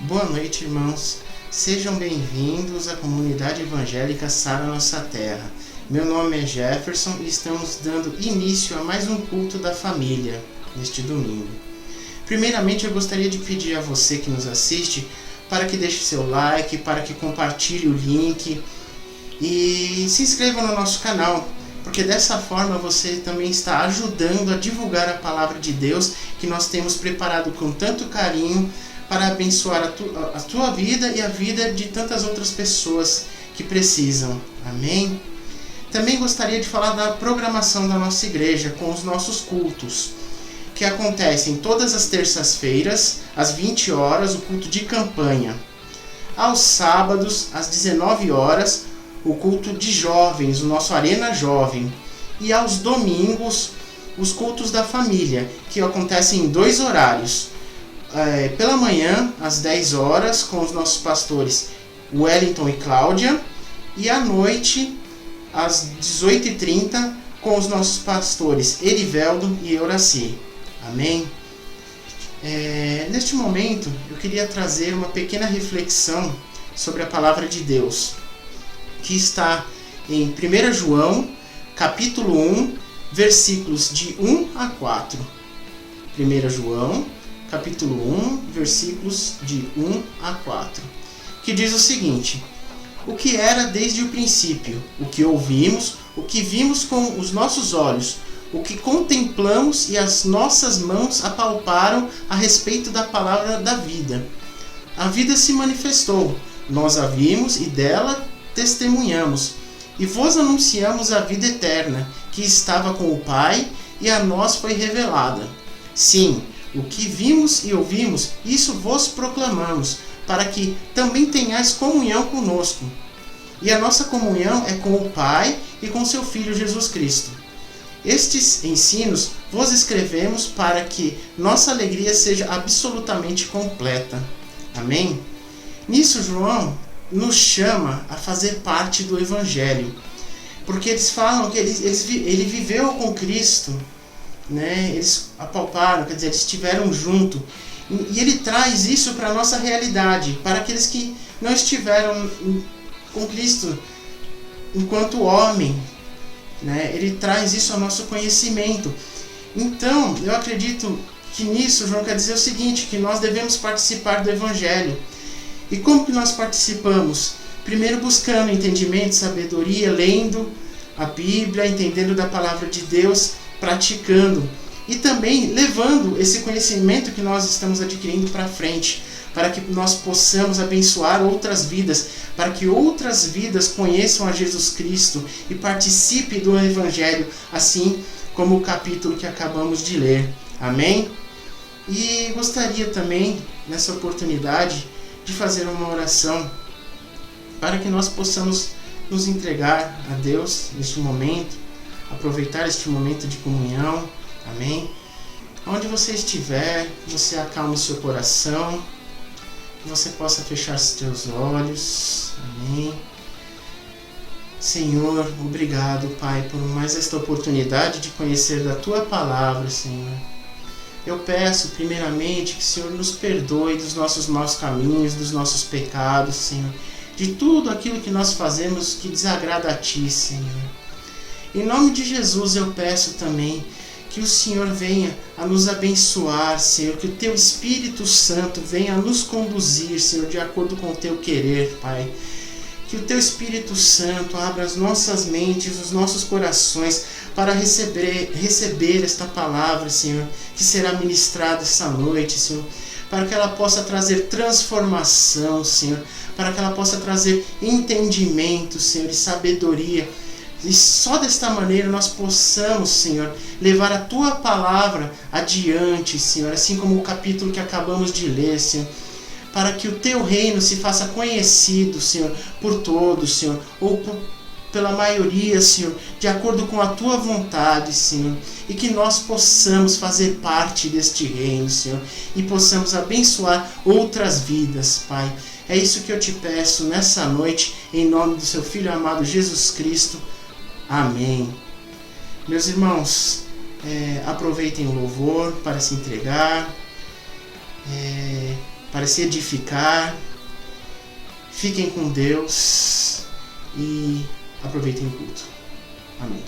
Boa noite, irmãos. Sejam bem-vindos à comunidade evangélica Sara Nossa Terra. Meu nome é Jefferson e estamos dando início a mais um culto da família neste domingo. Primeiramente, eu gostaria de pedir a você que nos assiste para que deixe seu like, para que compartilhe o link e se inscreva no nosso canal, porque dessa forma você também está ajudando a divulgar a palavra de Deus que nós temos preparado com tanto carinho para abençoar a tua vida e a vida de tantas outras pessoas que precisam. Amém? Também gostaria de falar da programação da nossa igreja com os nossos cultos, que acontecem todas as terças-feiras, às 20 horas, o culto de campanha. Aos sábados, às 19 horas, o culto de jovens, o nosso Arena Jovem. E aos domingos, os cultos da família, que acontecem em 2 horários. Pela manhã, às 10 horas, com os nossos pastores Wellington e Cláudia, e à noite, às 18h30, com os nossos pastores Eriveldo e Euraci. Amém? Neste momento, eu queria trazer uma pequena reflexão sobre a palavra de Deus, que está em 1 João, capítulo 1, versículos de 1 a 4. 1 João, capítulo 1, versículos de 1 a 4, que diz o seguinte: o que era desde o princípio, o que ouvimos, o que vimos com os nossos olhos, o que contemplamos e as nossas mãos apalparam a respeito da palavra da vida. A vida se manifestou, nós a vimos e dela testemunhamos, e vos anunciamos a vida eterna, que estava com o Pai e a nós foi revelada. Sim, o que vimos e ouvimos, isso vos proclamamos, para que também tenhais comunhão conosco. E a nossa comunhão é com o Pai e com seu Filho Jesus Cristo. Estes ensinos vos escrevemos para que nossa alegria seja absolutamente completa. Amém? Nisso, João nos chama a fazer parte do Evangelho, porque eles falam que ele viveu com Cristo, né? Eles apalparam, quer dizer, eles estiveram junto. E ele traz isso para a nossa realidade, para aqueles que não estiveram com Cristo enquanto homem, né? Ele traz isso ao nosso conhecimento. Então, eu acredito que nisso João quer dizer o seguinte, que nós devemos participar do Evangelho. E como que nós participamos? Primeiro buscando entendimento, sabedoria, lendo a Bíblia, entendendo da palavra de Deus, praticando e também levando esse conhecimento que nós estamos adquirindo para frente, para que nós possamos abençoar outras vidas, para que outras vidas conheçam a Jesus Cristo e participem do Evangelho, assim como o capítulo que acabamos de ler. Amém? E gostaria também, nessa oportunidade, de fazer uma oração para que nós possamos nos entregar a Deus neste momento, aproveitar este momento de comunhão. Amém? Onde você estiver, que você acalme seu coração, que você possa fechar os teus olhos. Amém? Senhor, obrigado, Pai, por mais esta oportunidade de conhecer da Tua palavra, Senhor. Eu peço, primeiramente, que o Senhor nos perdoe dos nossos maus caminhos, dos nossos pecados, Senhor, de tudo aquilo que nós fazemos que desagrada a Ti, Senhor. Em nome de Jesus eu peço também que o Senhor venha a nos abençoar, Senhor, que o Teu Espírito Santo venha a nos conduzir, Senhor, de acordo com o Teu querer, Pai. Que o Teu Espírito Santo abra as nossas mentes, os nossos corações para receber esta palavra, Senhor, que será ministrada esta noite, Senhor, para que ela possa trazer transformação, Senhor, para que ela possa trazer entendimento, Senhor, e sabedoria. E só desta maneira nós possamos, Senhor, levar a Tua palavra adiante, Senhor, assim como o capítulo que acabamos de ler, Senhor, para que o Teu reino se faça conhecido, Senhor, por todos, Senhor, ou pela maioria, Senhor, de acordo com a Tua vontade, Senhor, e que nós possamos fazer parte deste reino, Senhor, e possamos abençoar outras vidas, Pai. É isso que eu te peço nessa noite, em nome do Seu Filho amado Jesus Cristo. Amém. Meus irmãos, aproveitem o louvor para se entregar. para se edificar. Fiquem com Deus e aproveitem o culto. Amém.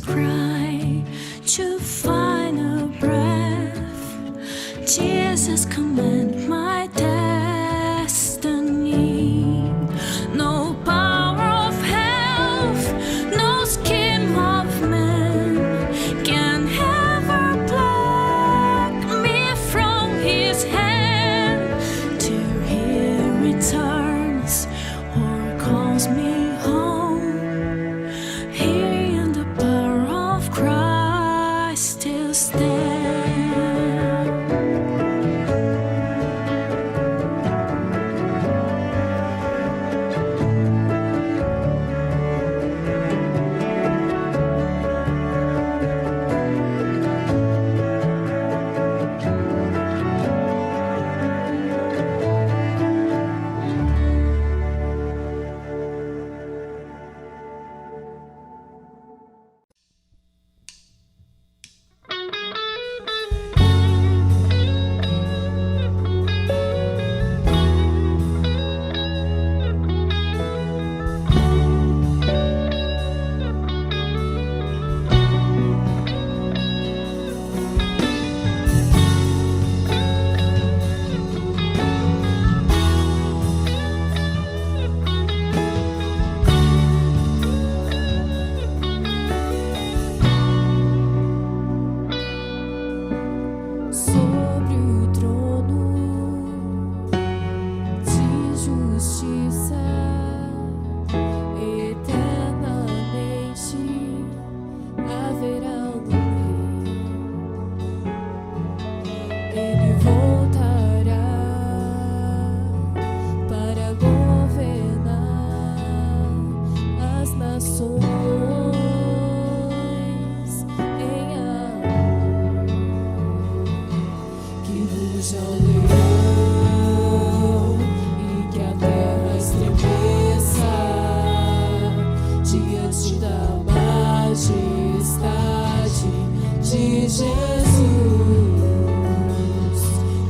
Cry to find a breath. Jesus, command my destiny. No power of hell, no scheme of man can ever pluck me from his hand till he returns or calls me home.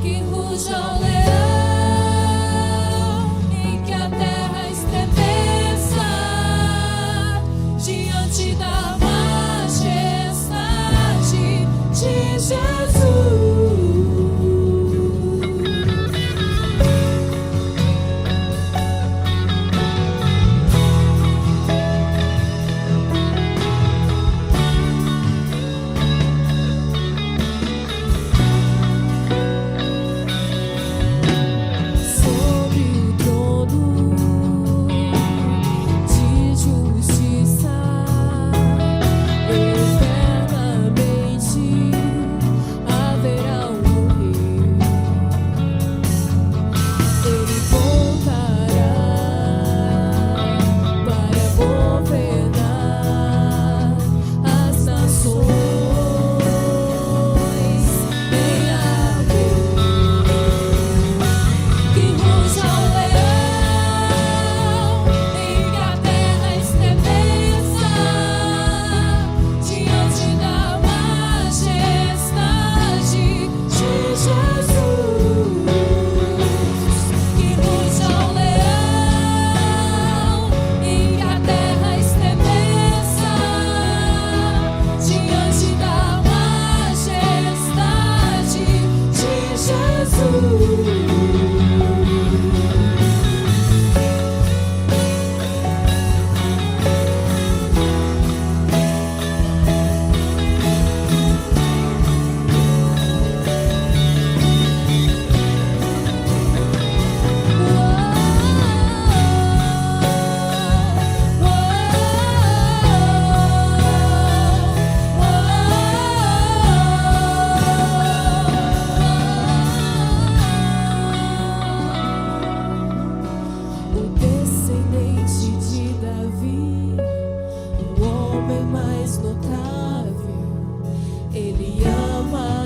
que ruja o leão e que a terra estremeça diante da majestade de Jesus.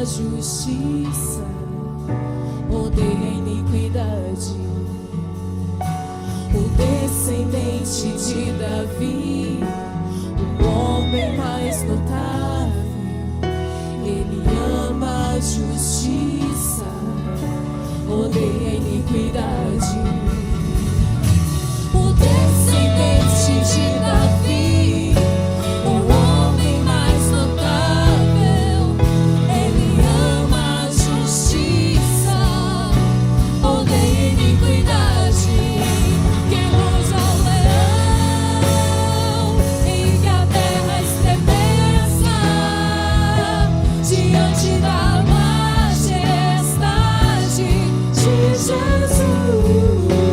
Justiça, odeia a iniquidade. O descendente de Davi, o homem mais notável, ele ama a justiça, odeia a iniquidade. O descendente de Davi, o homem mais notável, ele ama a justiça, odeia a iniquidade. Que ruja o leão e que a terra estremeça diante da majestade de Jesus.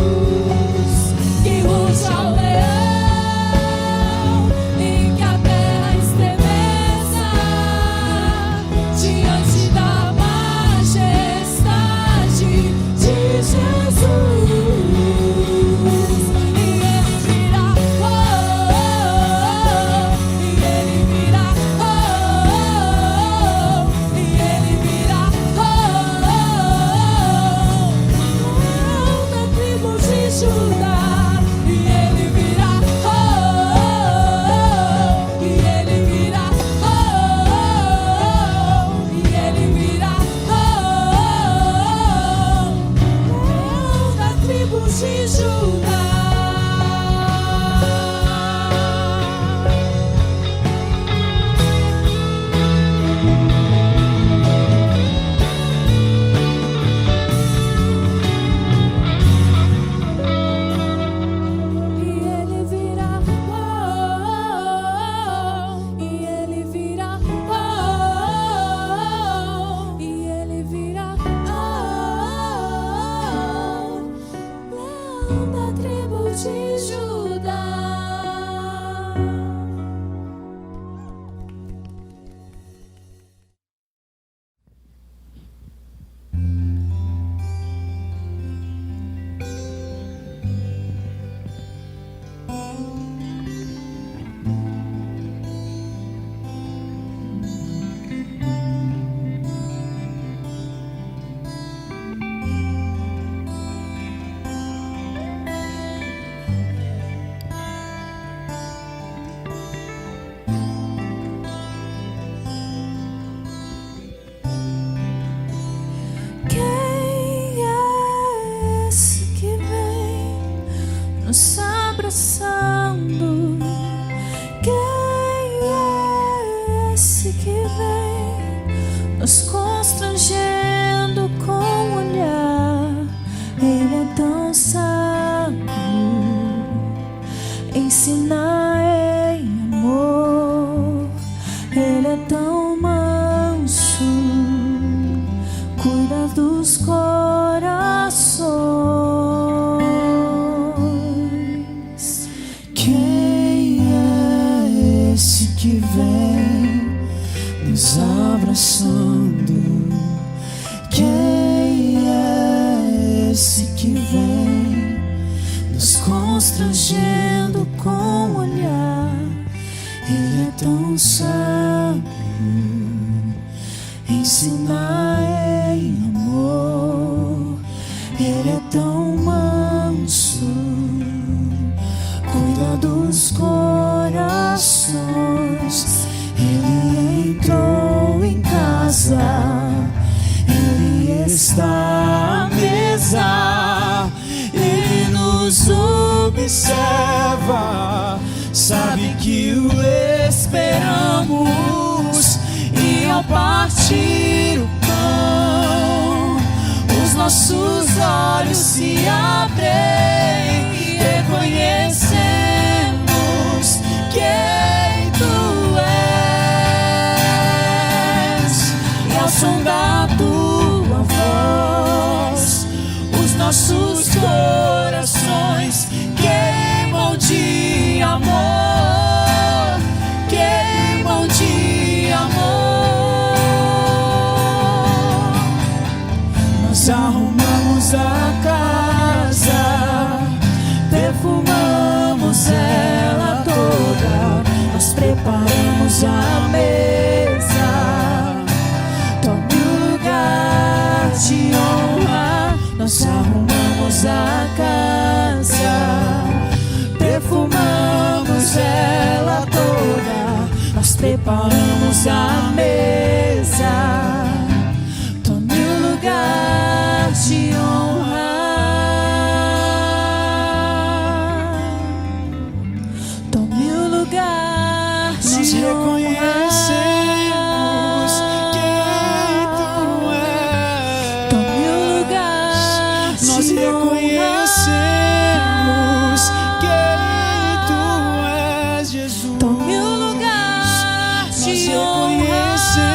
nos constrangendo com o olhar. Ele é tão sábio, ensina em amor. Ele é tão manso, cuida dos corações. Quem é esse que vem nos abraçando? Quem é esse que vem nos constrangendo com o olhar? Ele é tão sábio, ensina em amor. Ele é tão manso, cuida dos corações. Ele entrou em casa, Ele está à mesa, Ele nos observa, sabe que o esperamos. E ao partir o pão, os nossos olhos se abrem e reconhecemos quem Tu és. E ao som da Tua voz, os nossos corações queimam de amor, queimam de amor. Nós arrumamos a casa, perfumamos ela toda, nós preparamos a mesa. Tome o lugar de honra. Nós arrumamos a casa, perfumamos ela toda, nós preparamos a mesa. Tome o lugar de honra. Tome o lugar de Nós honra. reconhecemos quem Tu és. Tome o lugar Nós de honra. reconhecemos quem Tu és, Jesus. Tome o lugar Nós de honra.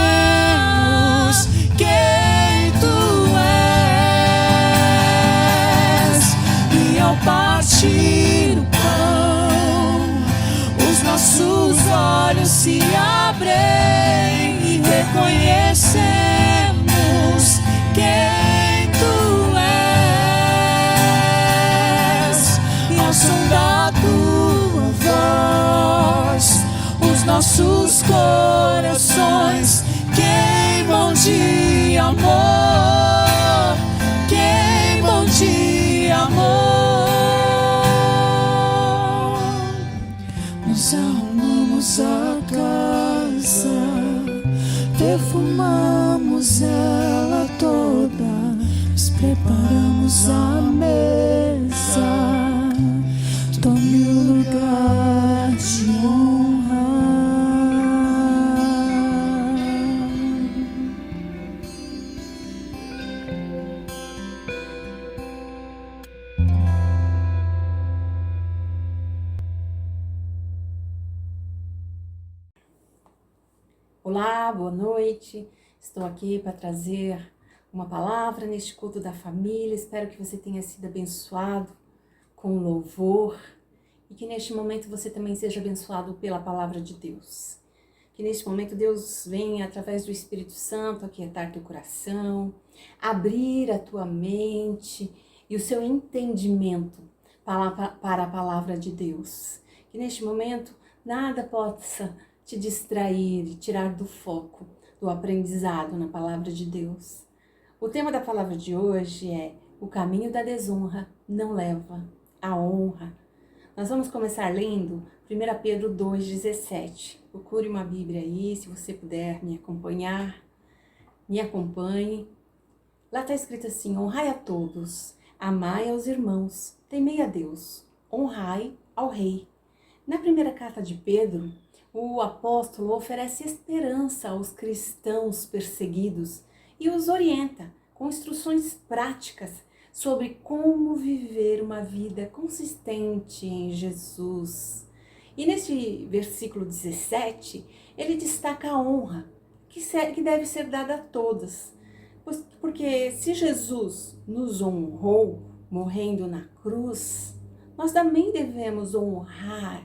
reconhecemos quem Tu és. E ao partir o pão, os nossos olhos se abrem e reconhecemos quem Tu és. E ao som da Tua voz, os nossos corações queimam de amor, queimam de amor. Nós arrumamos a casa, perfumamos ela toda, nós preparamos a mesa. Tome o lugar de honra. Olá, boa noite. Estou aqui para trazer uma palavra neste culto da família. Espero que você tenha sido abençoado com louvor e que neste momento você também seja abençoado pela palavra de Deus. Que neste momento Deus venha, através do Espírito Santo, aquietar teu coração, abrir a tua mente e o seu entendimento para a palavra de Deus. Que neste momento nada possa te distrair e tirar do foco do aprendizado na palavra de Deus. O tema da palavra de hoje é: o caminho da desonra não leva à honra. Nós vamos começar lendo 1 Pedro 2,17. Procure uma Bíblia aí, se você puder me acompanhar, me acompanhe. Lá está escrito assim: honrai a todos, amai aos irmãos, temei a Deus, honrai ao rei. Na primeira carta de Pedro, o apóstolo oferece esperança aos cristãos perseguidos e os orienta com instruções práticas sobre como viver uma vida consistente em Jesus. E neste versículo 17, ele destaca a honra que deve ser dada a todas. Porque se Jesus nos honrou morrendo na cruz, nós também devemos honrar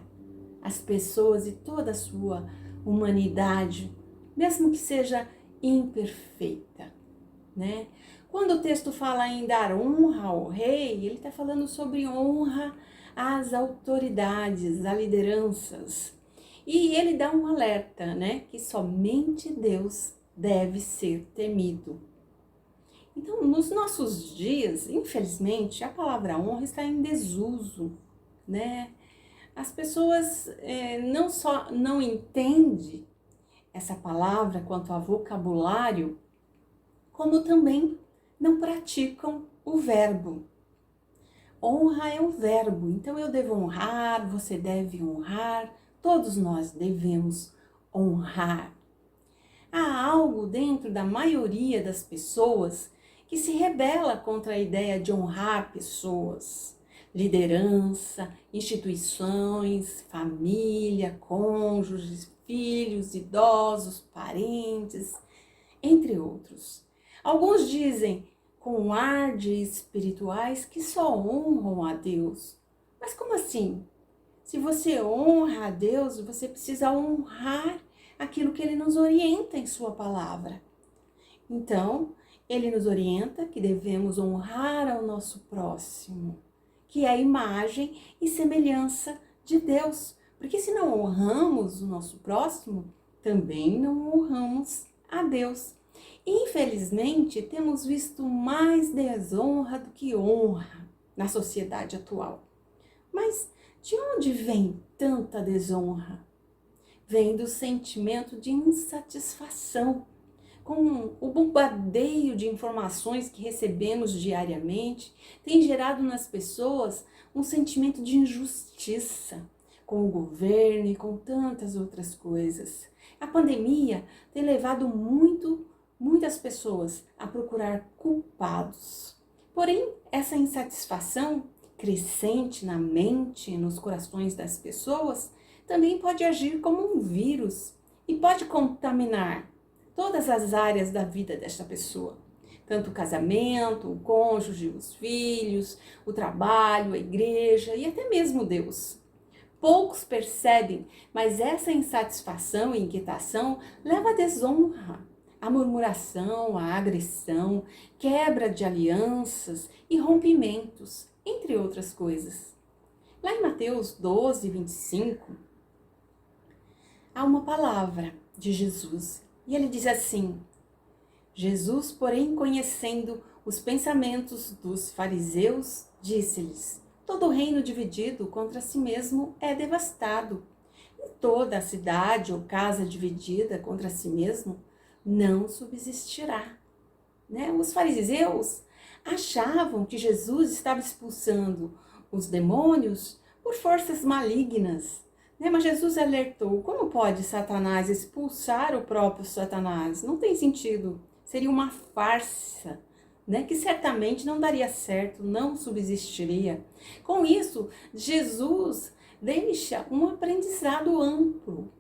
as pessoas e toda a sua humanidade, mesmo que seja imperfeita, né? Quando o texto fala em dar honra ao rei, ele está falando sobre honra às autoridades, às lideranças. E ele dá um alerta, né? Que somente Deus deve ser temido. Então, nos nossos dias, infelizmente, a palavra honra está em desuso, né? As pessoas não só não entendem essa palavra quanto a vocabulário, como também não praticam o verbo. Honra é o verbo, então eu devo honrar, você deve honrar, todos nós devemos honrar. Há algo dentro da maioria das pessoas que se rebela contra a ideia de honrar pessoas, liderança, instituições, família, cônjuges, filhos, idosos, parentes, entre outros. Alguns dizem com ar de espirituais que só honram a Deus. Mas como assim? Se você honra a Deus, você precisa honrar aquilo que Ele nos orienta em sua palavra. Então, Ele nos orienta que devemos honrar ao nosso próximo, que é a imagem e semelhança de Deus. Porque se não honramos o nosso próximo, também não honramos a Deus. Infelizmente, temos visto mais desonra do que honra na sociedade atual. Mas de onde vem tanta desonra? Vem do sentimento de insatisfação com o bombardeio de informações que recebemos diariamente, tem gerado nas pessoas um sentimento de injustiça com o governo e com tantas outras coisas. A pandemia tem levado muitas pessoas a procurar culpados. Porém, essa insatisfação crescente na mente e nos corações das pessoas também pode agir como um vírus e pode contaminar todas as áreas da vida desta pessoa. Tanto o casamento, o cônjuge, os filhos, o trabalho, a igreja e até mesmo Deus. Poucos percebem, mas essa insatisfação e inquietação leva à desonra, à murmuração, à agressão, quebra de alianças e rompimentos, entre outras coisas. Lá em Mateus 12, 25, há uma palavra de Jesus. E ele diz assim: Jesus, porém, conhecendo os pensamentos dos fariseus, disse-lhes: todo reino dividido contra si mesmo é devastado, e toda a cidade ou casa dividida contra si mesmo não subsistirá. Né? Os fariseus achavam que Jesus estava expulsando os demônios por forças malignas. Mas Jesus alertou: como pode Satanás expulsar o próprio Satanás? Não tem sentido, seria uma farsa, que certamente não daria certo, não subsistiria. Com isso, Jesus deixa um aprendizado amplo,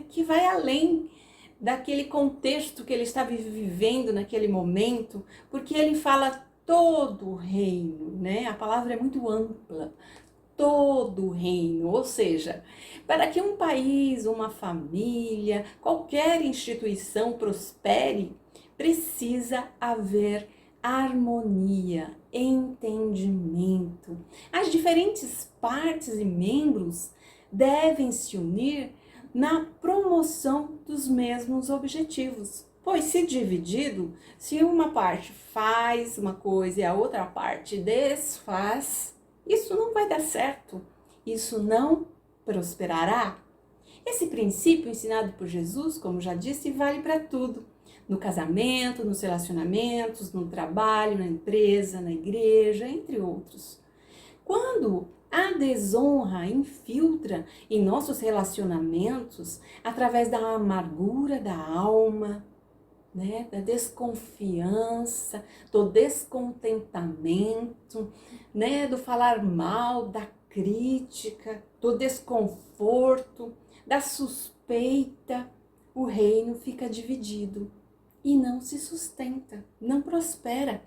que vai além daquele contexto que ele estava vivendo naquele momento, porque ele fala todo o reino, a palavra é muito ampla. Todo o reino, ou seja, para que um país, uma família, qualquer instituição prospere, precisa haver harmonia, entendimento. As diferentes partes e membros devem se unir na promoção dos mesmos objetivos. Pois se dividido, se uma parte faz uma coisa e a outra parte desfaz, isso não vai dar certo, isso não prosperará. Esse princípio ensinado por Jesus, como já disse, vale para tudo. No casamento, nos relacionamentos, no trabalho, na empresa, na igreja, entre outros. Quando A desonra infiltra em nossos relacionamentos através da amargura da alma, né? Da desconfiança, do descontentamento, né? Do falar mal, da crítica, do desconforto, da suspeita. O reino fica dividido e não se sustenta, não prospera.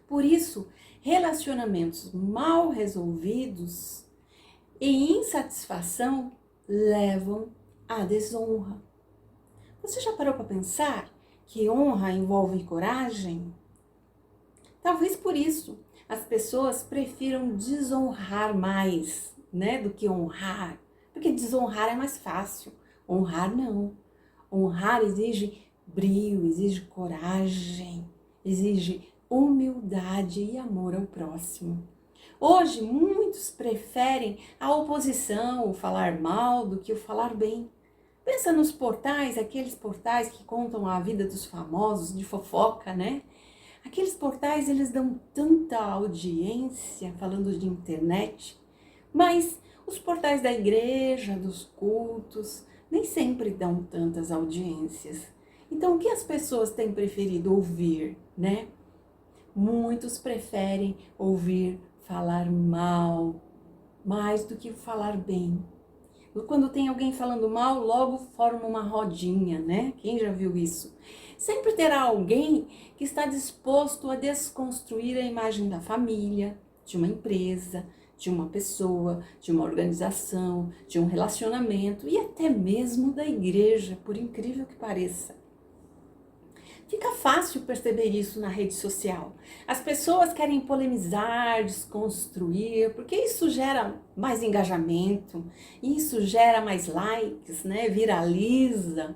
Por isso, relacionamentos mal resolvidos e insatisfação levam à desonra. Você já parou para pensar que honra envolve coragem? Talvez por isso as pessoas prefiram desonrar mais, né, do que honrar. Porque desonrar é mais fácil, honrar não. Honrar exige brio, exige coragem, exige humildade e amor ao próximo. Hoje, muitos preferem a oposição, o falar mal, do que o falar bem. Pensa nos portais, aqueles portais que contam a vida dos famosos, de fofoca, né? Aqueles portais, eles dão tanta audiência, falando de internet, mas os portais da igreja, dos cultos, nem sempre dão tantas audiências. Então, o que as pessoas têm preferido ouvir, né? Muitos preferem ouvir falar mal, mais do que falar bem. Quando tem alguém falando mal, logo forma uma rodinha, né? Quem já viu isso? Sempre terá alguém que está disposto a desconstruir a imagem da família, de uma empresa, de uma pessoa, de uma organização, de um relacionamento e até mesmo da igreja, por incrível que pareça. Fica fácil perceber isso na rede social. As pessoas querem polemizar, desconstruir, porque isso gera mais engajamento, isso gera mais likes, né? Viraliza.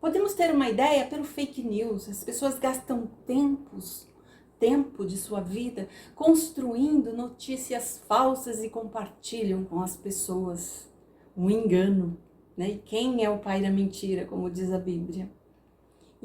Podemos ter uma ideia pelo fake news. As pessoas gastam tempo de sua vida construindo notícias falsas e compartilham com as pessoas. Um engano, né? E quem é o pai da mentira, como diz a Bíblia?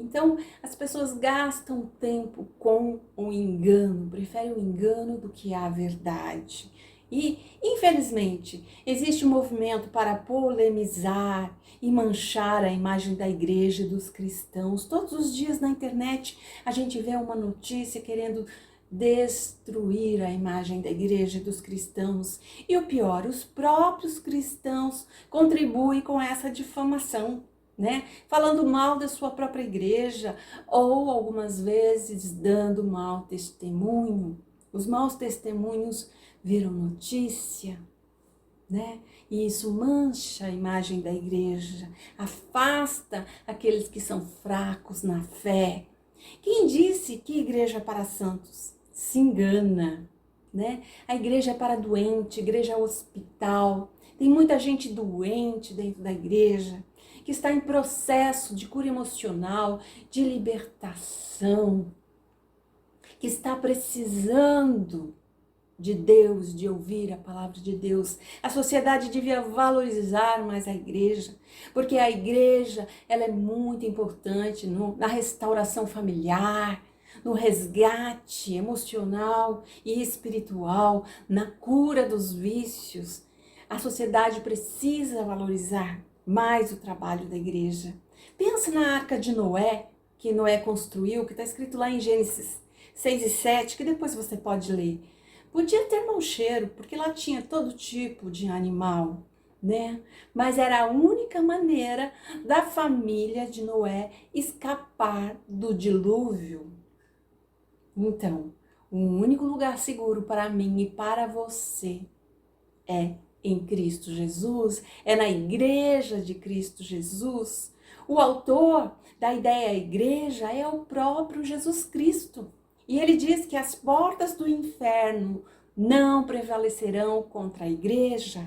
Então, as pessoas gastam tempo com o engano, preferem o engano do que a verdade. E, infelizmente, existe um movimento para polemizar e manchar a imagem da igreja e dos cristãos. Todos os dias na internet a gente vê uma notícia querendo destruir a imagem da igreja e dos cristãos. E o pior, os próprios cristãos contribuem com essa difamação, né? Falando mal da sua própria igreja ou algumas vezes dando mau testemunho. Os maus testemunhos viram notícia, né? E isso mancha a imagem da igreja, afasta aqueles que são fracos na fé. Quem disse que igreja é para santos? Se engana, né? A igreja é para doente, a igreja é hospital. Tem muita gente doente dentro da igreja, que está em processo de cura emocional, de libertação, que está precisando de Deus, de ouvir a palavra de Deus. A sociedade devia valorizar mais a igreja, porque a igreja ela é muito importante na restauração familiar, no resgate emocional e espiritual, na cura dos vícios. A sociedade precisa valorizar mais o trabalho da igreja. Pensa na Arca de Noé, que Noé construiu, que está escrito lá em Gênesis 6 e 7, que depois você pode ler. Podia ter mau cheiro, porque lá tinha todo tipo de animal, né? Mas era a única maneira da família de Noé escapar do dilúvio. Então, o único lugar seguro para mim e para você é em Cristo Jesus, é na igreja de Cristo Jesus. O autor da ideia igreja é o próprio Jesus Cristo. E ele diz que as portas do inferno não prevalecerão contra a igreja.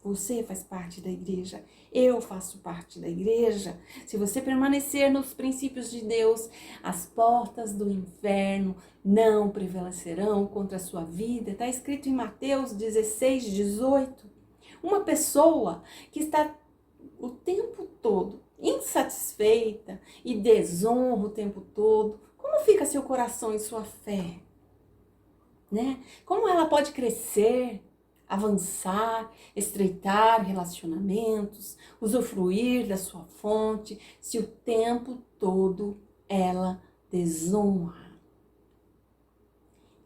Você faz parte da igreja, eu faço parte da igreja. Se você permanecer nos princípios de Deus, as portas do inferno não prevalecerão contra a sua vida. Está escrito em Mateus 16, 18. Uma pessoa que está o tempo todo insatisfeita e desonra o tempo todo, como fica seu coração e sua fé? Né? Como ela pode crescer? avançar, estreitar relacionamentos, usufruir da sua fonte, se o tempo todo ela desonra?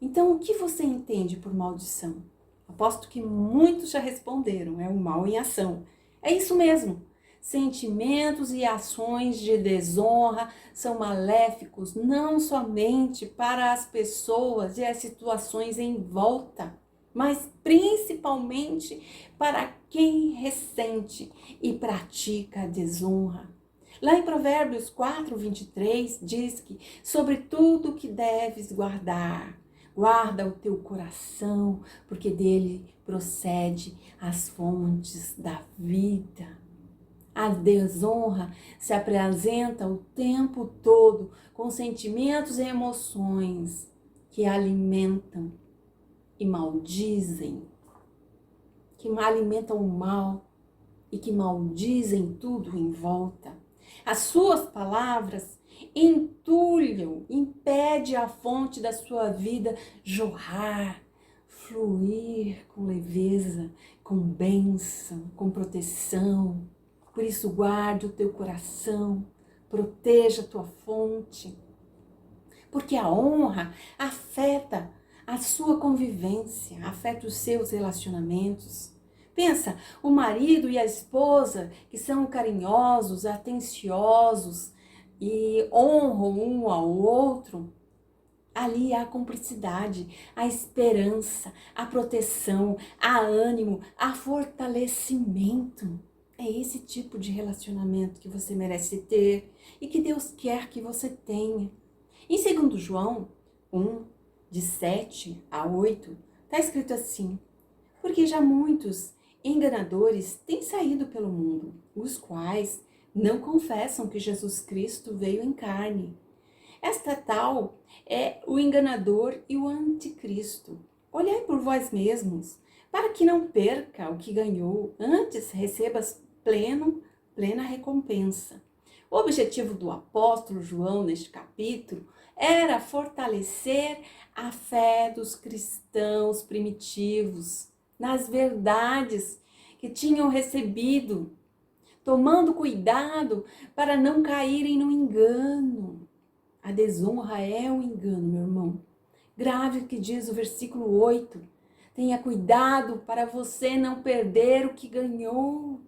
Então, o que você entende por maldição? Aposto que muitos já responderam, é o mal em ação. É isso mesmo. Sentimentos e ações de desonra são maléficos não somente para as pessoas e as situações em volta, mas principalmente para quem ressente e pratica a desonra. Lá em Provérbios 4:23 diz que sobre tudo que deves guardar, guarda o teu coração, porque dele procede as fontes da vida. A desonra se apresenta o tempo todo com sentimentos e emoções que alimentam e maldizem, que alimentam o mal e que maldizem tudo em volta. As suas palavras entulham, impede a fonte da sua vida jorrar, fluir com leveza, com bênção, com proteção. Por isso, guarde o teu coração, proteja a tua fonte, porque a honra afeta a sua convivência, afeta os seus relacionamentos. Pensa, o marido e a esposa que são carinhosos, atenciosos e honram um ao outro, ali há cumplicidade, a esperança, a proteção, a ânimo, a fortalecimento. É esse tipo de relacionamento que você merece ter e que Deus quer que você tenha. Em 2 João 1, de 7 a 8, está escrito assim: porque já muitos enganadores têm saído pelo mundo, os quais não confessam que Jesus Cristo veio em carne. Esta tal é o enganador e o anticristo. Olhai por vós mesmos, para que não perca o que ganhou, antes recebas plena recompensa. O objetivo do apóstolo João neste capítulo era fortalecer a fé dos cristãos primitivos nas verdades que tinham recebido, tomando cuidado para não caírem no engano. A desonra é um engano, meu irmão. Grave o que diz o versículo 8. Tenha cuidado para você não perder o que ganhou.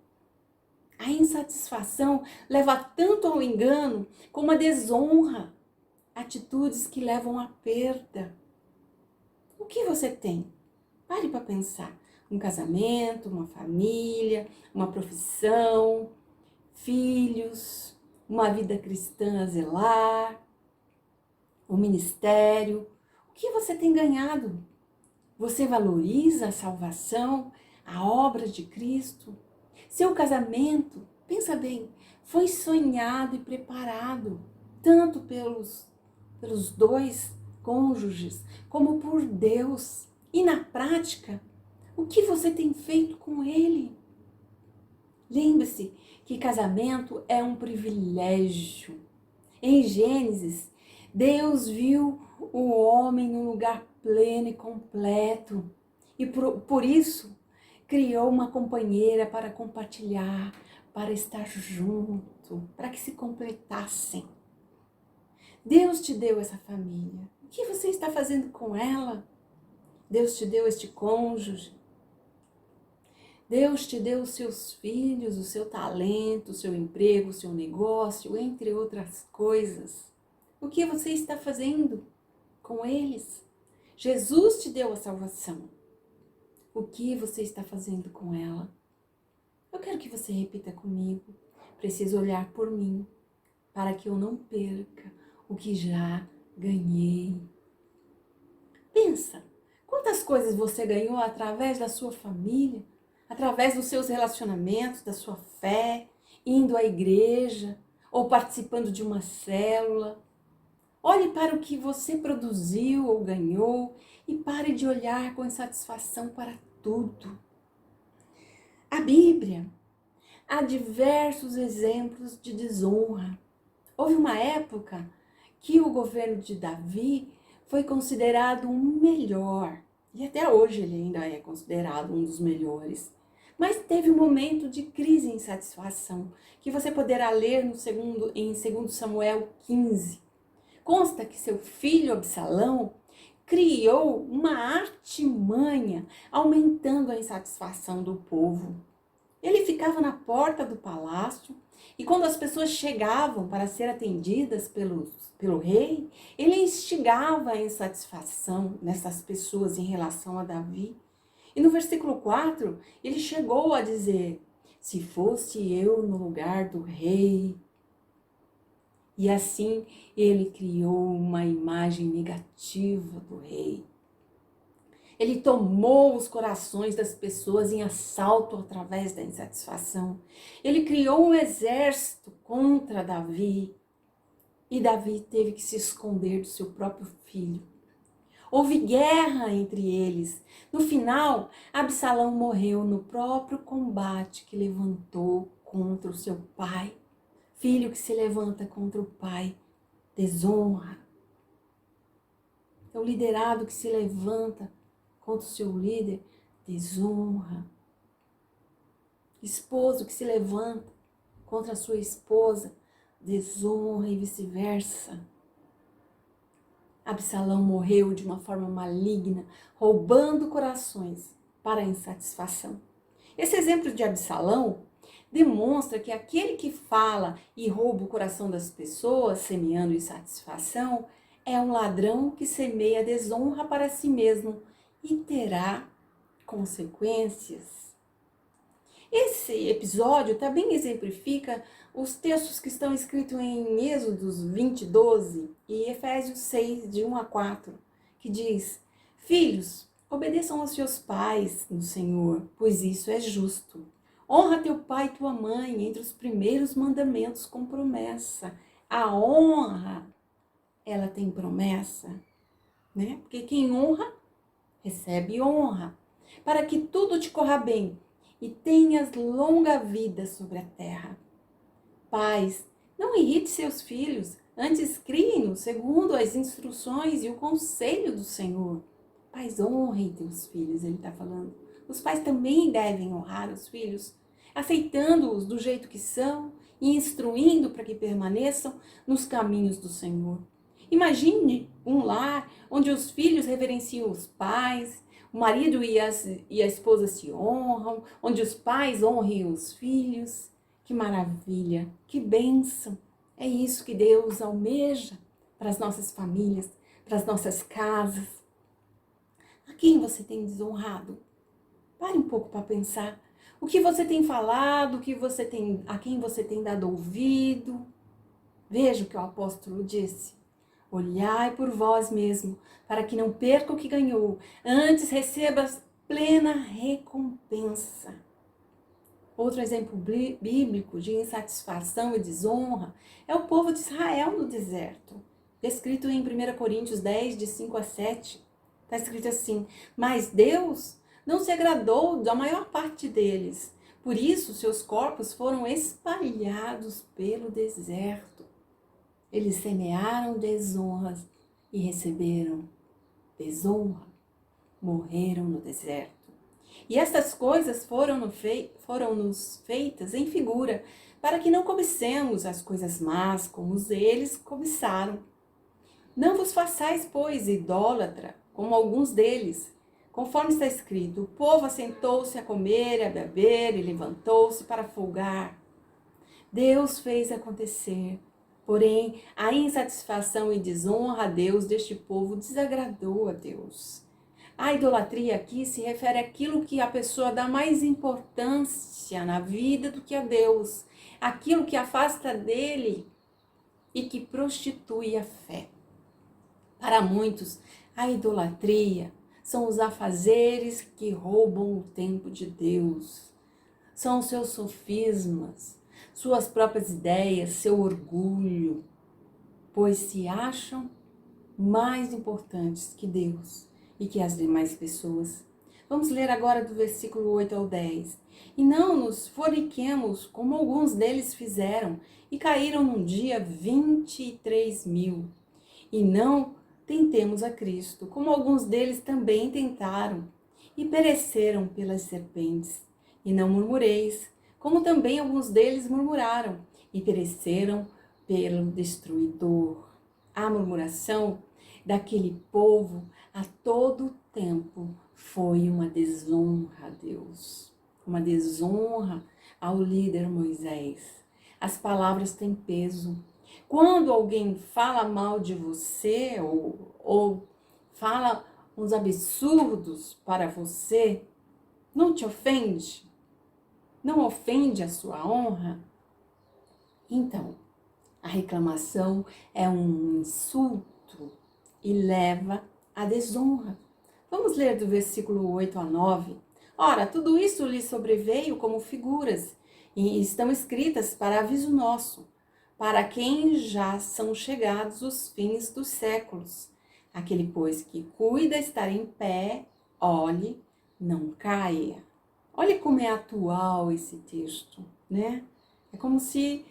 A insatisfação leva tanto ao engano como a desonra, atitudes que levam à perda. O que você tem? Pare para pensar. Um casamento, uma família, uma profissão, filhos, uma vida cristã a zelar, um ministério. O que você tem ganhado? Você valoriza a salvação, a obra de Cristo? Seu casamento, pensa bem, foi sonhado e preparado tanto pelos dois cônjuges como por Deus. E na prática, o que você tem feito com ele? Lembre-se que casamento é um privilégio. Em Gênesis, Deus viu o homem num lugar pleno e completo. E por isso, criou uma companheira para compartilhar, para estar junto, para que se completassem. Deus te deu essa família. O que você está fazendo com ela? Deus te deu este cônjuge. Deus te deu os seus filhos, o seu talento, o seu emprego, o seu negócio, entre outras coisas. O que você está fazendo com eles? Jesus te deu a salvação. O que você está fazendo com ela? Eu quero que você repita comigo. Preciso olhar por mim, para que eu não perca o que já ganhei. Pensa, quantas coisas você ganhou através da sua família, através dos seus relacionamentos, da sua fé, indo à igreja ou participando de uma célula. Olhe para o que você produziu ou ganhou e pare de olhar com insatisfação para tudo. A Bíblia há diversos exemplos de desonra. Houve uma época que o governo de Davi foi considerado o melhor E até hoje ele ainda é considerado um dos melhores. Mas teve um momento de crise e insatisfação, que você poderá ler em 2 Samuel 15. Consta que seu filho Absalão criou uma artimanha, aumentando a insatisfação do povo. Ele ficava na porta do palácio e quando as pessoas chegavam para ser atendidas pelo rei, ele instigava a insatisfação nessas pessoas em relação a Davi. E no versículo 4, ele chegou a dizer: se fosse eu no lugar do rei. E assim ele criou uma imagem negativa do rei. Ele tomou os corações das pessoas em assalto através da insatisfação. Ele criou um exército contra Davi. E Davi teve que se esconder do seu próprio filho. Houve guerra entre eles. No final, Absalão morreu no próprio combate que levantou contra o seu pai. Filho que se levanta contra o pai, desonra. É o liderado que se levanta contra o seu líder, desonra. Esposo que se levanta contra a sua esposa, desonra e vice-versa. Absalão morreu de uma forma maligna, roubando corações para a insatisfação. Esse exemplo de Absalão demonstra que aquele que fala e rouba o coração das pessoas, semeando insatisfação, é um ladrão que semeia desonra para si mesmo e terá consequências. Esse episódio também exemplifica os textos que estão escritos em Êxodos 20, 12 e Efésios 6, de 1 a 4, que diz: filhos, obedeçam aos seus pais no Senhor, pois isso é justo. Honra teu pai e tua mãe entre os primeiros mandamentos com promessa. A honra, ela tem promessa, né? Porque quem honra, recebe honra. Para que tudo te corra bem e tenhas longa vida sobre a terra. Pais, não irrite seus filhos, antes criem-nos segundo as instruções e o conselho do Senhor. Pais, honrem teus filhos, ele está falando. Os pais também devem honrar os filhos, aceitando-os do jeito que são e instruindo para que permaneçam nos caminhos do Senhor. Imagine um lar onde os filhos reverenciam os pais, o marido e a esposa se honram, onde os pais honrem os filhos. Que maravilha, que bênção. É isso que Deus almeja para as nossas famílias, para as nossas casas. A quem você tem desonrado? Pare um pouco para pensar. O que você tem falado, a quem você tem dado ouvido? Veja o que o apóstolo disse. Olhai por vós mesmo, para que não perca o que ganhou, antes receba plena recompensa. Outro exemplo bíblico de insatisfação e desonra é o povo de Israel no deserto. Descrito em 1 Coríntios 10, de 5 a 7. Está escrito assim: mas Deus não se agradou da maior parte deles. Por isso, seus corpos foram espalhados pelo deserto. Eles semearam desonras e receberam desonra. Morreram no deserto. E estas coisas foram-nos feitas em figura, para que não cobicemos as coisas más, como eles cobiçaram. Não vos façais, pois, idólatra, como alguns deles. Conforme está escrito, o povo assentou-se a comer e a beber e levantou-se para folgar. Deus fez acontecer. Porém, a insatisfação e desonra a Deus deste povo desagradou a Deus. A idolatria aqui se refere àquilo que a pessoa dá mais importância na vida do que a Deus. Aquilo que afasta dele e que prostitui a fé. Para muitos, a idolatria são os afazeres que roubam o tempo de Deus. São os seus sofismas, suas próprias ideias, seu orgulho, pois se acham mais importantes que Deus e que as demais pessoas. Vamos ler agora do versículo 8 ao 10. E não nos forniquemos, como alguns deles fizeram, e caíram num dia 23.000. E não tentemos a Cristo, como alguns deles também tentaram e pereceram pelas serpentes. E não murmureis, como também alguns deles murmuraram e pereceram pelo destruidor. A murmuração daquele povo a todo tempo foi uma desonra a Deus, uma desonra ao líder Moisés. As palavras têm peso. Quando alguém fala mal de você ou fala uns absurdos para você, não te ofende? Não ofende a sua honra? Então, a reclamação é um insulto e leva à desonra. Vamos ler do versículo 8 a 9. Ora, tudo isso lhe sobreveio como figuras, e estão escritas para aviso nosso, para quem já são chegados os fins dos séculos. Aquele, pois, que cuida estar em pé, olhe, não caia. Olha como é atual esse texto, né? É como se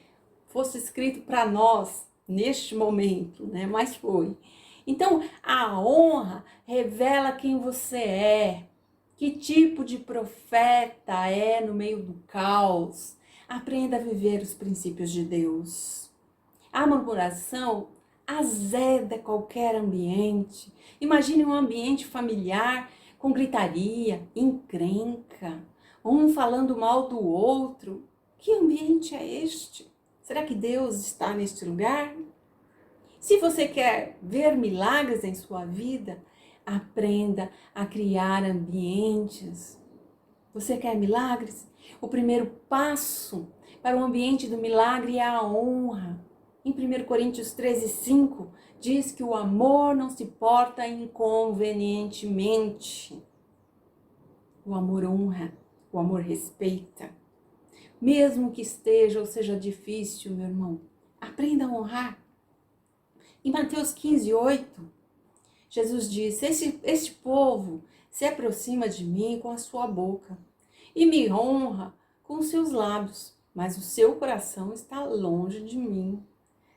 fosse escrito para nós neste momento, né? Mas foi. Então, a honra revela quem você é, que tipo de profeta é no meio do caos. Aprenda a viver os princípios de Deus. A murmuração azeda qualquer ambiente. Imagine um ambiente familiar com gritaria, encrenca, um falando mal do outro. Que ambiente é este? Será que Deus está neste lugar? Se você quer ver milagres em sua vida, aprenda a criar ambientes. Você quer milagres? O primeiro passo para o ambiente do milagre é a honra. Em 1 Coríntios 13:5, diz que o amor não se porta inconvenientemente. O amor honra, o amor respeita. Mesmo que esteja ou seja difícil, meu irmão, aprenda a honrar. Em Mateus 15:8, Jesus disse: este povo se aproxima de mim com a sua boca e me honra com os seus lábios, mas o seu coração está longe de mim.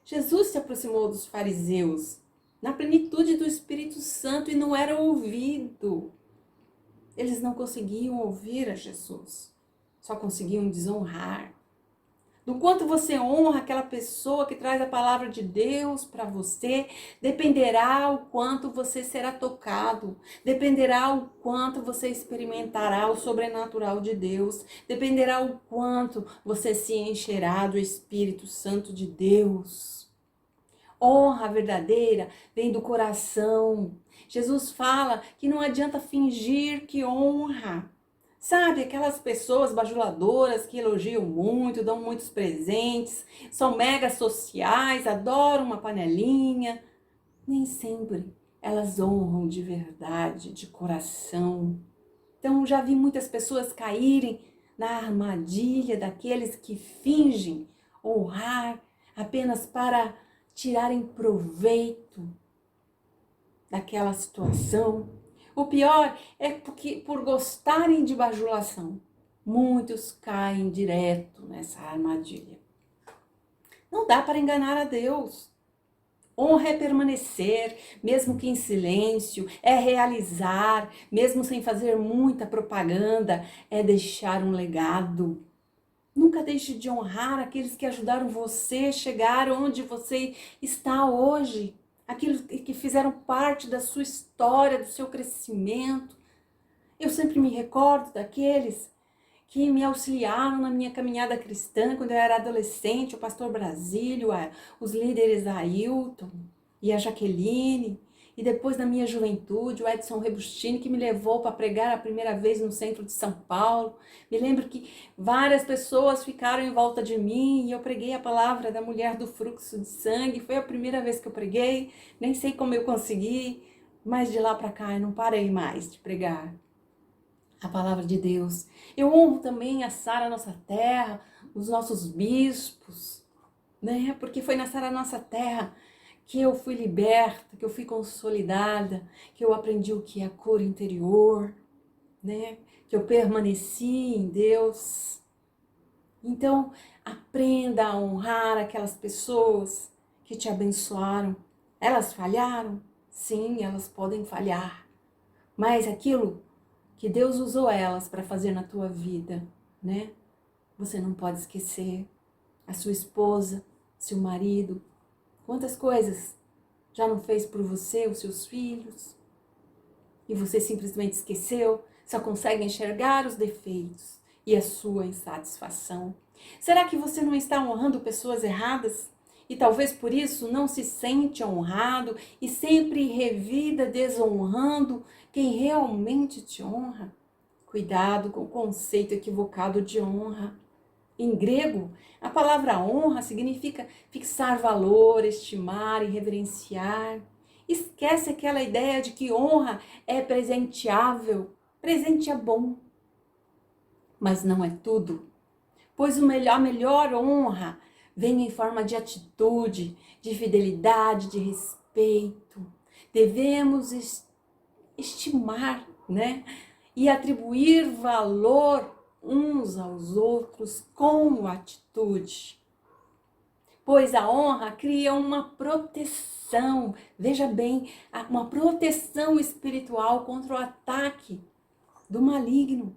Jesus se aproximou dos fariseus na plenitude do Espírito Santo e não era ouvido. Eles não conseguiam ouvir a Jesus, só conseguiam desonrar. Do quanto você honra aquela pessoa que traz a palavra de Deus para você, dependerá o quanto você será tocado, dependerá o quanto você experimentará o sobrenatural de Deus, dependerá o quanto você se encherá do Espírito Santo de Deus. Honra verdadeira vem do coração. Jesus fala que não adianta fingir que honra. Sabe, aquelas pessoas bajuladoras que elogiam muito, dão muitos presentes, são mega sociais, adoram uma panelinha. Nem sempre elas honram de verdade, de coração. Então, já vi muitas pessoas caírem na armadilha daqueles que fingem honrar apenas para tirarem proveito daquela situação. O pior é porque, por gostarem de bajulação, muitos caem direto nessa armadilha. Não dá para enganar a Deus. Honra é permanecer, mesmo que em silêncio, é realizar, mesmo sem fazer muita propaganda, é deixar um legado. Nunca deixe de honrar aqueles que ajudaram você a chegar onde você está hoje. Aqueles que fizeram parte da sua história, do seu crescimento. Eu sempre me recordo daqueles que me auxiliaram na minha caminhada cristã, quando eu era adolescente, o pastor Brasílio, os líderes Ailton e a Jaqueline, e depois na minha juventude, o Edson Rebustini, que me levou para pregar a primeira vez no centro de São Paulo. Me lembro que várias pessoas ficaram em volta de mim e eu preguei a palavra da mulher do fluxo de sangue. Foi a primeira vez que eu preguei, nem sei como eu consegui, mas de lá para cá eu não parei mais de pregar a palavra de Deus. Eu honro também a Sara Nossa Terra, os nossos bispos, né? Porque foi na Sara Nossa Terra que eu fui liberta, que eu fui consolidada, que eu aprendi o que é a cura interior, né? Que eu permaneci em Deus. Então, aprenda a honrar aquelas pessoas que te abençoaram. Elas falharam? Sim, elas podem falhar, mas aquilo que Deus usou elas para fazer na tua vida, né? Você não pode esquecer a sua esposa, seu marido, quantas coisas já não fez por você, os seus filhos, e você simplesmente esqueceu, só consegue enxergar os defeitos e a sua insatisfação. Será que você não está honrando pessoas erradas? E talvez por isso não se sente honrado e sempre revida desonrando quem realmente te honra? Cuidado com o conceito equivocado de honra. Em grego, a palavra honra significa fixar valor, estimar e reverenciar. Esquece aquela ideia de que honra é presenteável. Presente é bom, mas não é tudo. Pois a melhor honra vem em forma de atitude, de fidelidade, de respeito. Devemos estimar, né? E atribuir valor uns aos outros com atitude. Pois a honra cria uma proteção, veja bem, uma proteção espiritual contra o ataque do maligno,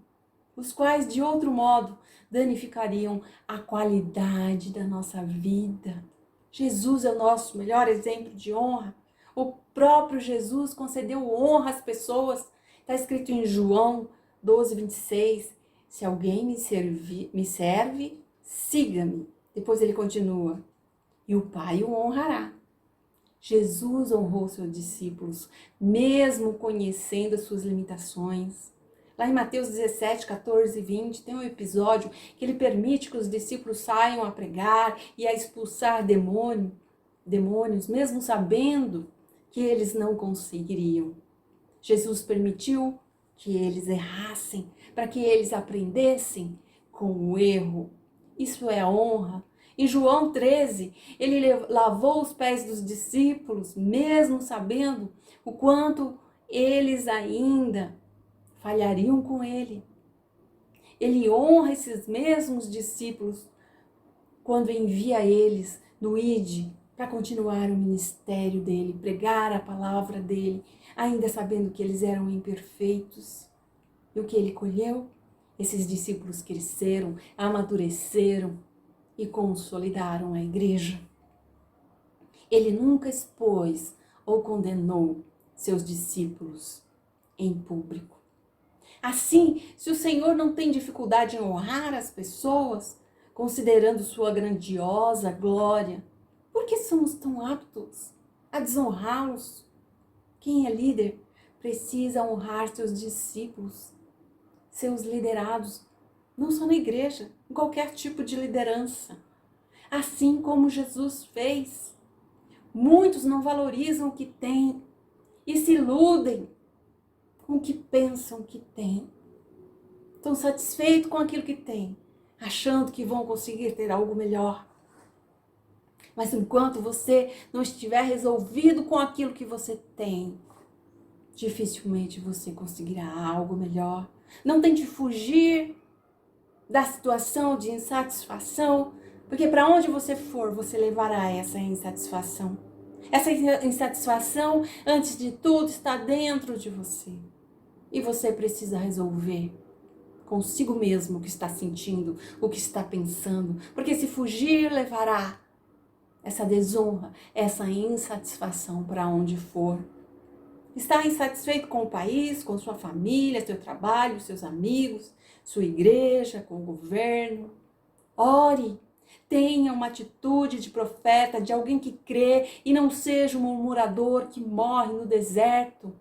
os quais de outro modo danificariam a qualidade da nossa vida. Jesus é o nosso melhor exemplo de honra. O próprio Jesus concedeu honra às pessoas. Está escrito em João 12:26. Se alguém me serve, siga-me. Depois ele continua. E o Pai o honrará. Jesus honrou seus discípulos, mesmo conhecendo as suas limitações. Lá em Mateus 17, 14 e 20, tem um episódio que ele permite que os discípulos saiam a pregar e a expulsar demônios, mesmo sabendo que eles não conseguiriam. Jesus permitiu que eles errassem, para que eles aprendessem com o erro. Isso é a honra. Em João 13, ele lavou os pés dos discípulos, mesmo sabendo o quanto eles ainda falhariam com ele. Ele honra esses mesmos discípulos quando envia eles no ID para continuar o ministério dele, pregar a palavra dele, ainda sabendo que eles eram imperfeitos. E o que ele colheu? Esses discípulos cresceram, amadureceram e consolidaram a igreja. Ele nunca expôs ou condenou seus discípulos em público. Assim, se o Senhor não tem dificuldade em honrar as pessoas, considerando sua grandiosa glória, por que somos tão aptos a desonrá-los? Quem é líder precisa honrar seus discípulos, seus liderados, não só na igreja, em qualquer tipo de liderança. Assim como Jesus fez. Muitos não valorizam o que têm e se iludem com o que pensam que têm. Estão satisfeitos com aquilo que têm, achando que vão conseguir ter algo melhor. Mas enquanto você não estiver resolvido com aquilo que você tem, dificilmente você conseguirá algo melhor. Não tente fugir da situação de insatisfação, porque para onde você for, você levará essa insatisfação. Essa insatisfação, antes de tudo, está dentro de você. E você precisa resolver consigo mesmo o que está sentindo, o que está pensando. Porque se fugir, levará essa desonra, essa insatisfação para onde for. Está insatisfeito com o país, com sua família, seu trabalho, seus amigos, sua igreja, com o governo? Ore. Tenha uma atitude de profeta, de alguém que crê e não seja um murmurador que morre no deserto.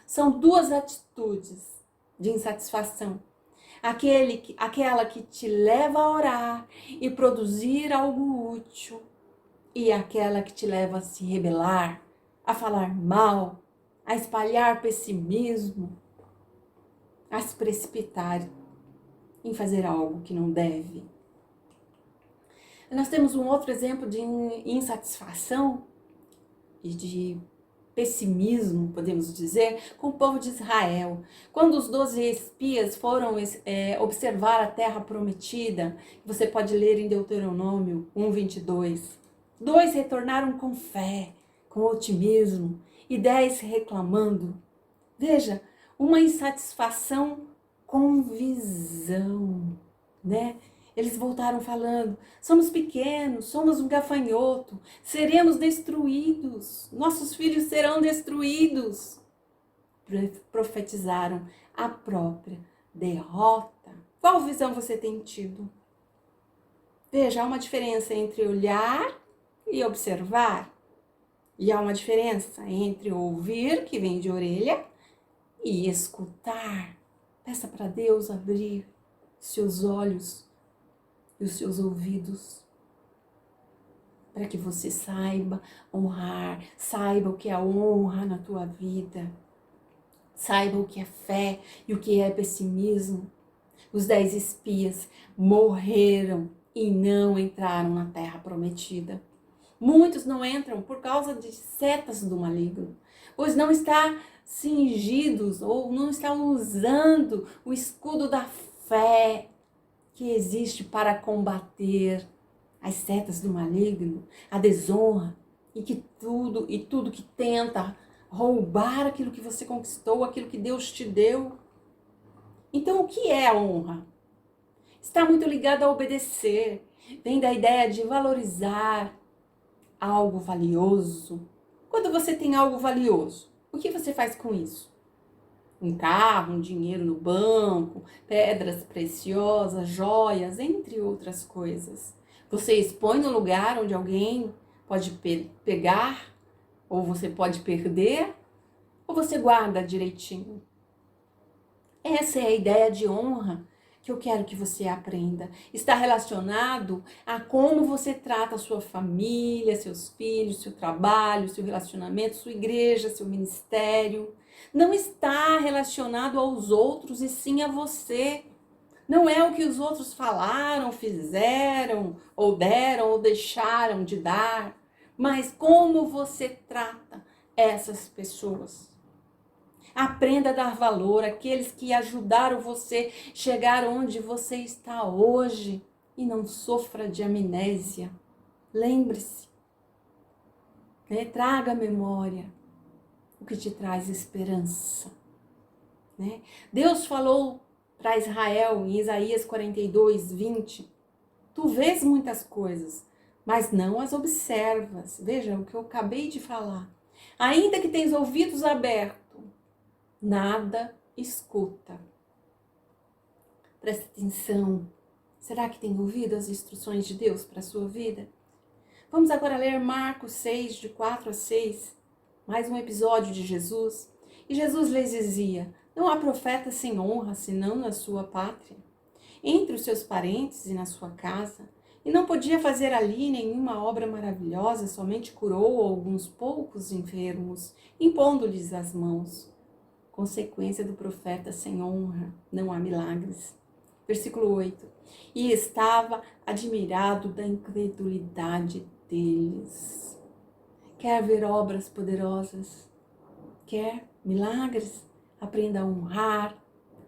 São duas atitudes de insatisfação. Aquela que te leva a orar e produzir algo útil, e aquela que te leva a se rebelar, a falar mal, a espalhar pessimismo, a se precipitar em fazer algo que não deve. Nós temos um outro exemplo de insatisfação e de pessimismo, podemos dizer, com o povo de Israel. Quando os 12 espias foram observar a terra prometida, você pode ler em Deuteronômio 1:22. 2 retornaram com fé, com otimismo e 10 reclamando. Veja, uma insatisfação com visão, né? Eles voltaram falando, somos pequenos, somos um gafanhoto, seremos destruídos, nossos filhos serão destruídos. Profetizaram a própria derrota. Qual visão você tem tido? Veja, há uma diferença entre olhar e observar. E há uma diferença entre ouvir, que vem de orelha, e escutar. Peça para Deus abrir seus olhos e os seus ouvidos, para que você saiba honrar, saiba o que é honra na tua vida, saiba o que é fé e o que é pessimismo. Os 10 espias morreram e não entraram na terra prometida. Muitos não entram por causa de setas do maligno, pois não está cingidos ou não estão usando o escudo da fé que existe para combater as setas do maligno, a desonra e tudo que tenta roubar aquilo que você conquistou, aquilo que Deus te deu. Então, o que é a honra? Está muito ligado a obedecer. Vem da ideia de valorizar algo valioso. Quando você tem algo valioso, o que você faz com isso? Um carro, um dinheiro no banco, pedras preciosas, joias, entre outras coisas. Você expõe no lugar onde alguém pode pegar, ou você pode perder, ou você guarda direitinho. Essa é a ideia de honra que eu quero que você aprenda. Está relacionado a como você trata a sua família, seus filhos, seu trabalho, seu relacionamento, sua igreja, seu ministério. Não está relacionado aos outros e sim a você. Não é o que os outros falaram, fizeram, ou deram, ou deixaram de dar, mas como você trata essas pessoas. Aprenda a dar valor àqueles que ajudaram você chegar onde você está hoje e não sofra de amnésia. Lembre-se, né? Traga à memória o que te traz esperança. Né? Deus falou para Israel em Isaías 42, 20, tu vês muitas coisas, mas não as observas. Veja o que eu acabei de falar. Ainda que tens ouvidos abertos, nada escuta. Preste atenção. Será que tem ouvido as instruções de Deus para a sua vida? Vamos agora ler Marcos 6, de 4 a 6. Mais um episódio de Jesus. E Jesus lhes dizia, não há profeta sem honra, senão na sua pátria, entre os seus parentes e na sua casa. E não podia fazer ali nenhuma obra maravilhosa, somente curou alguns poucos enfermos, impondo-lhes as mãos. Consequência do profeta sem honra, não há milagres. Versículo 8. E estava admirado da incredulidade deles. Quer ver obras poderosas? Quer milagres? Aprenda a honrar.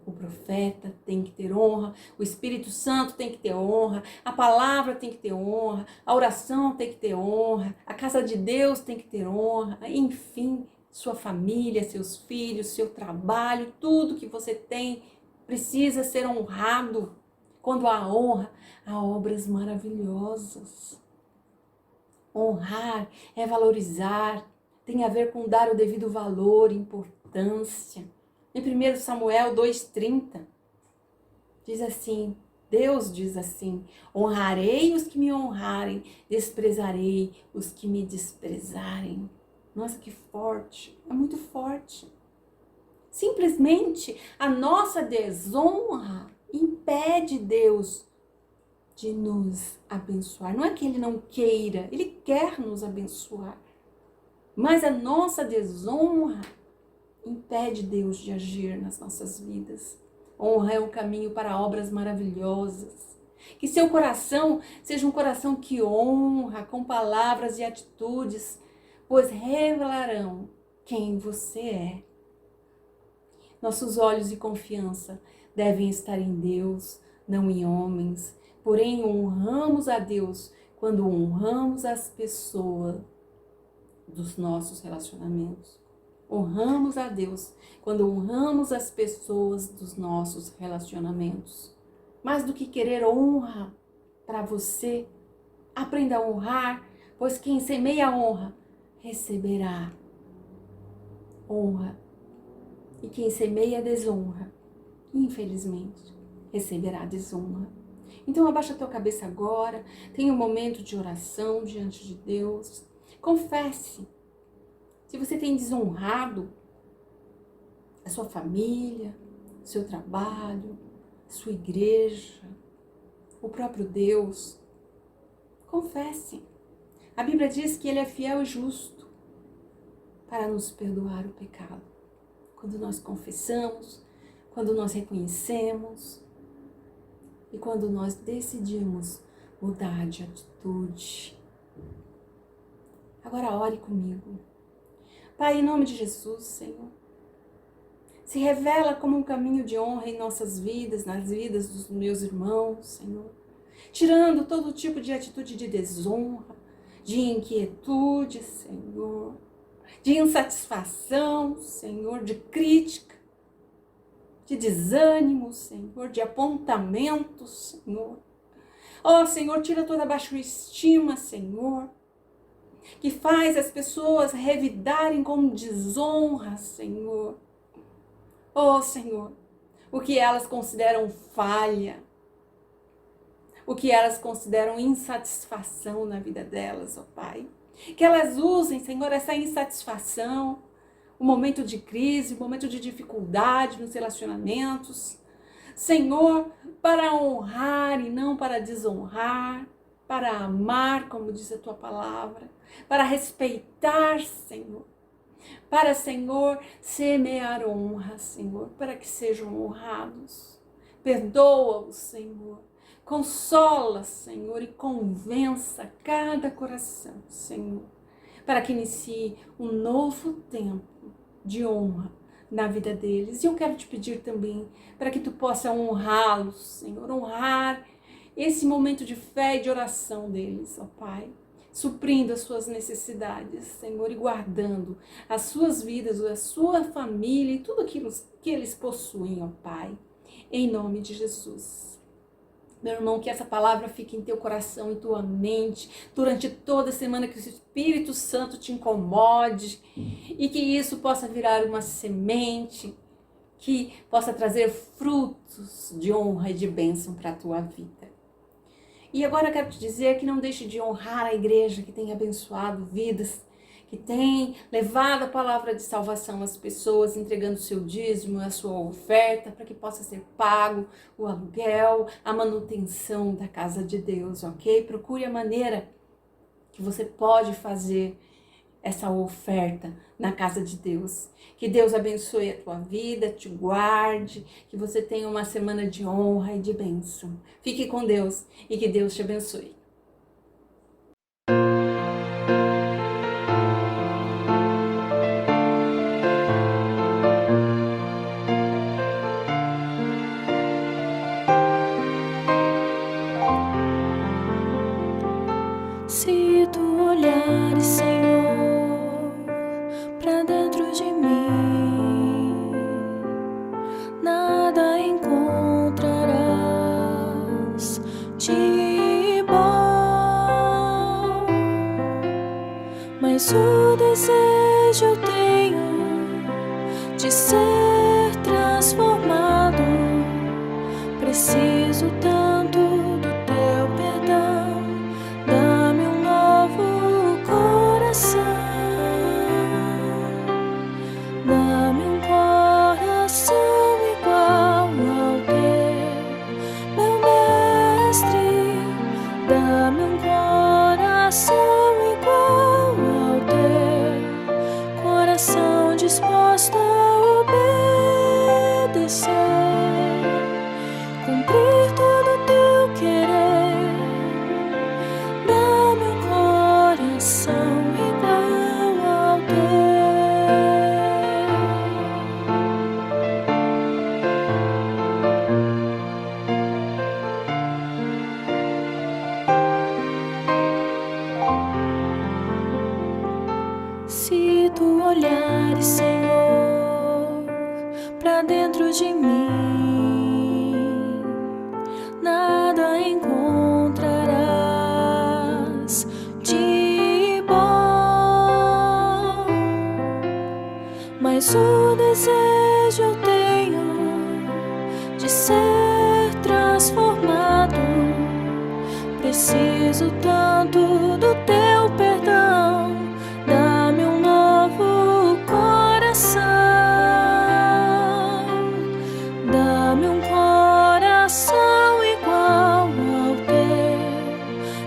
O profeta tem que ter honra, o Espírito Santo tem que ter honra, a palavra tem que ter honra, a oração tem que ter honra, a casa de Deus tem que ter honra, enfim, sua família, seus filhos, seu trabalho, tudo que você tem precisa ser honrado. Quando há honra, há obras maravilhosas. Honrar é valorizar, tem a ver com dar o devido valor, importância. Em 1 Samuel 2,30, diz assim, Deus diz assim, honrarei os que me honrarem, desprezarei os que me desprezarem. Nossa, que forte, é muito forte. Simplesmente a nossa desonra impede Deus de nos abençoar. Não é que Ele não queira, Ele quer nos abençoar. Mas a nossa desonra impede Deus de agir nas nossas vidas. Honra é um caminho para obras maravilhosas. Que seu coração seja um coração que honra com palavras e atitudes, pois revelarão quem você é. Nossos olhos de confiança devem estar em Deus, não em homens. Porém, honramos a Deus quando honramos as pessoas dos nossos relacionamentos. honramos a Deus quando honramos as pessoas dos nossos relacionamentos. Mais do que querer honra para você, aprenda a honrar, pois quem semeia honra receberá honra. E quem semeia desonra, infelizmente, receberá desonra. Então abaixa a tua cabeça agora, tenha um momento de oração diante de Deus. Confesse se você tem desonrado a sua família, seu trabalho, sua igreja, o próprio Deus. Confesse. A Bíblia diz que Ele é fiel e justo para nos perdoar o pecado. Quando nós confessamos, quando nós reconhecemos e quando nós decidimos mudar de atitude. Agora ore comigo. Pai, em nome de Jesus, Senhor, se revela como um caminho de honra em nossas vidas, nas vidas dos meus irmãos, Senhor, tirando todo tipo de atitude de desonra, de inquietude, Senhor, de insatisfação, Senhor, de crítica, de desânimo, Senhor, de apontamento, Senhor. Oh, Senhor, tira toda a baixa estima, Senhor, que faz as pessoas revidarem com desonra, Senhor. Oh, Senhor, o que elas consideram falha, o que elas consideram insatisfação na vida delas, ó Pai. Que elas usem, Senhor, essa insatisfação, o momento de crise, o momento de dificuldade nos relacionamentos, Senhor, para honrar e não para desonrar, para amar, como diz a Tua palavra, para respeitar, Senhor, para, Senhor, semear honra, Senhor, para que sejam honrados. Perdoa-os, Senhor. Consola, Senhor, e convença cada coração, Senhor, para que inicie um novo tempo de honra na vida deles. E eu quero te pedir também para que tu possa honrá-los, Senhor, honrar esse momento de fé e de oração deles, ó Pai, suprindo as suas necessidades, Senhor, e guardando as suas vidas, a sua família e tudo aquilo que eles possuem, ó Pai, em nome de Jesus. Meu irmão, que essa palavra fique em teu coração, em tua mente, durante toda a semana, que o Espírito Santo te incomode e que isso possa virar uma semente, que possa trazer frutos de honra e de bênção para a tua vida. E agora eu quero te dizer que não deixe de honrar a igreja que tem abençoado vidas, que tem levado a palavra de salvação às pessoas, entregando o seu dízimo, a sua oferta, para que possa ser pago o aluguel, a manutenção da casa de Deus, ok? Procure a maneira que você pode fazer essa oferta na casa de Deus. Que Deus abençoe a tua vida, te guarde, que você tenha uma semana de honra e de bênção. Fique com Deus e que Deus te abençoe. Se tu olhares, Senhor, pra dentro de mim, nada encontrarás de bom, mas o desejo eu tenho de ser transformado. Preciso tanto do teu perdão. Dá-me um novo coração, dá-me um coração igual ao teu, meu mestre. Dá-me um coração igual ao teu, coração disposto a obedecer, cumprir todo o teu querer. Dá-me um coração igual ao teu. Se tu olhares, Senhor, pra dentro de mim, nada encontrarás de bom, mas o desejo eu tenho de ser transformado. Preciso tanto do teu perdão. Dá-me um novo coração, dá-me um coração igual ao teu,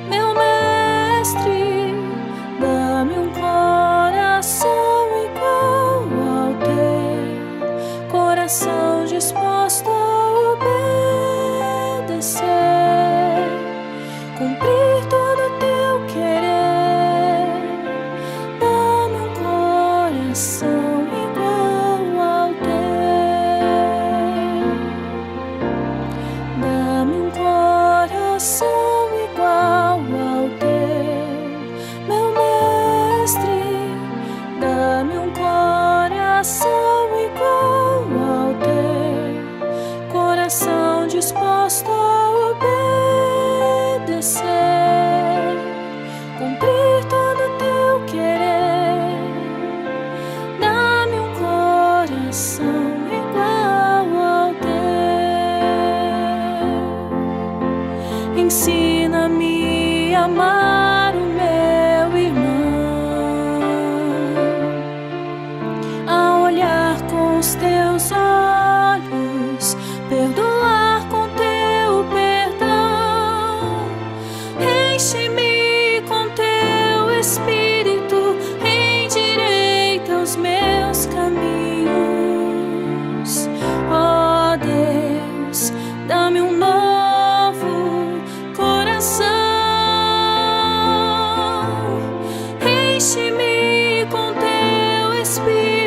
meu mestre. Dá-me um coração igual ao teu, coração disposto a obedecer, cumprir todo o teu querer. Dá-me um coração igual ao teu, dá-me um coração igual ao teu, meu mestre. Dá-me um coração igual ao teu, coração disposto a obedecer, cumprir todo o teu querer. Dá-me um coração igual ao teu. Ensina-me a amar o meu irmão, a olhar com os teus olhos, perdoar com teu perdão. Enche-me com teu espírito, endireita os meus caminhos. Ó Deus, dá-me um novo coração. Enche-me com teu espírito,